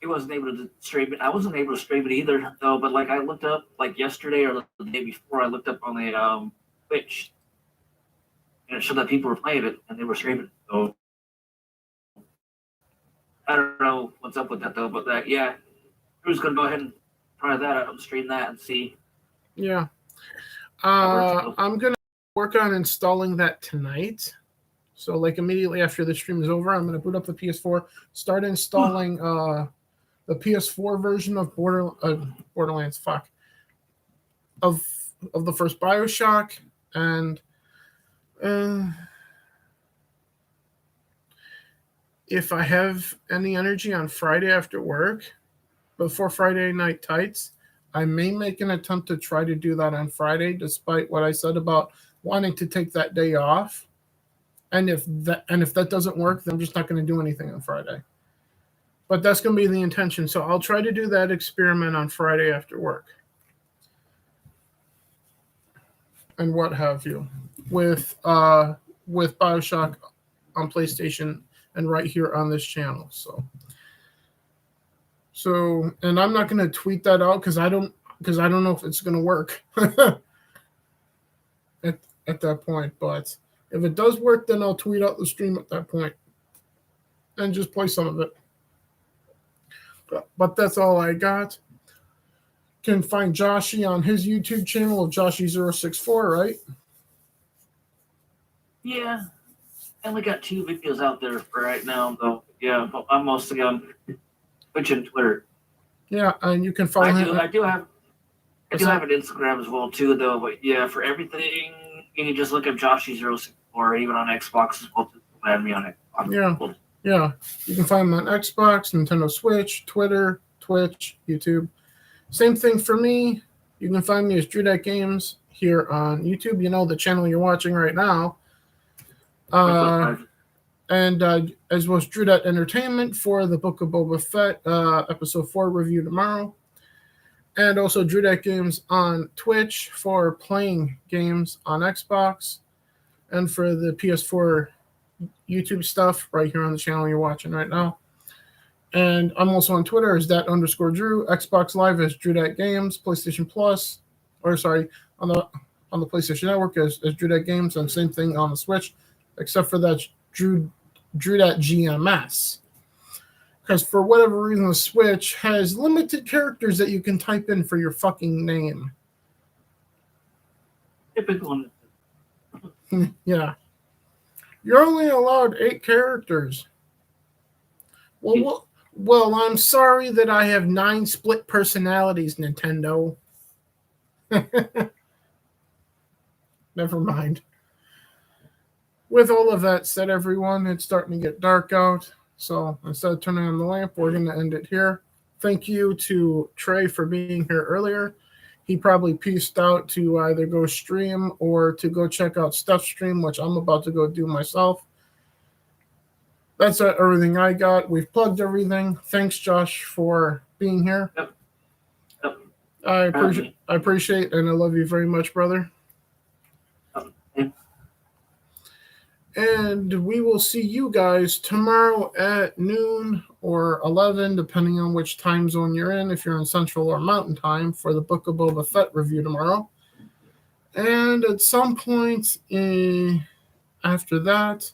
he wasn't able to stream it. I wasn't able to stream it either, though. But I looked up yesterday or the day before, I looked up on the Twitch, and it showed that people were playing it and they were streaming it. So I don't know what's up with that though. But we're just gonna go ahead and try that out and stream that and see. Yeah, I'm gonna work on installing that tonight. So immediately after the stream is over, I'm gonna boot up the PS4, start installing the PS4 version of Borderlands. Of the first BioShock, and if I have any energy on Friday after work, before Friday Night Tights, I may make an attempt to try to do that on Friday, despite what I said about wanting to take that day off. And if that doesn't work, then I'm just not going to do anything on Friday. But that's going to be the intention. So I'll try to do that experiment on Friday after work. And what have you. With BioShock on PlayStation and right here on this channel. So and I'm not going to tweet that out because I don't know if it's going to work at that point. But if it does work, then I'll tweet out the stream at that point and just play some of it. But that's all I got. Can find Joshy on his YouTube channel of Joshy064, right? Yeah. I only got 2 videos out there for right now, though. Yeah, but I'm mostly on Twitch and Twitter. Yeah, and you can follow him. I do have an Instagram as well, too, though. But yeah, for everything, you can just look up Joshy064, even on Xbox as well. Add me on Xbox. Yeah. Yeah, you can find them on Xbox, Nintendo Switch, Twitter, Twitch, YouTube. Same thing for me. You can find me as Drew Games here on YouTube. You know, the channel you're watching right now. And as well as Drew Entertainment for the Book of Boba Fett episode 4 review tomorrow. And also Drew Games on Twitch for playing games on Xbox. And for the PS4 YouTube stuff right here on the channel you're watching right now. And I'm also on Twitter as _Drew, Xbox Live as Drew Games, PlayStation Plus, or sorry, on the PlayStation Network as Drew Games, and same thing on the Switch, except for that Drew GMS. Because for whatever reason, the Switch has limited characters that you can type in for your fucking name. Typical. Yeah. You're only allowed 8 characters. Well, I'm sorry that I have 9 split personalities, Nintendo. Never mind. With all of that said, everyone, it's starting to get dark out. So instead of turning on the lamp, we're going to end it here. Thank you to Trey for being here earlier. He probably pieced out to either go stream or to go check out Steph's stream, which I'm about to go do myself. That's everything I got. We've plugged everything. Thanks, Josh, for being here. Yep. I appreciate and I love you very much, brother. Yep. And we will see you guys tomorrow at noon or 11, depending on which time zone you're in, if you're in Central or Mountain Time, for the Book of Boba Fett review tomorrow. And at some point after that,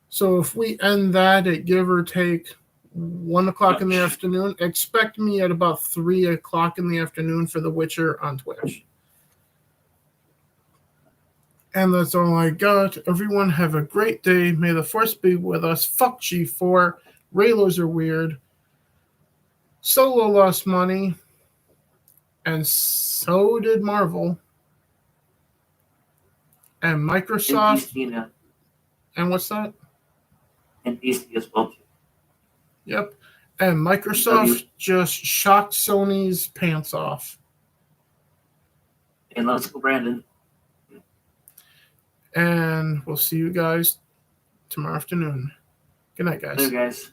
so if we end that at give or take 1 o'clock in the afternoon, expect me at about 3 o'clock in the afternoon for The Witcher on Twitch. And that's all I got. Everyone have a great day. May the Force be with us. Fuck G4. Raylos are weird. Solo lost money. And so did Marvel. And Microsoft. And what's that? And DC as well. Yep. And Microsoft just shocked Sony's pants off. And let's go, Brandon. And we'll see you guys tomorrow afternoon. Good night, guys. Later, guys.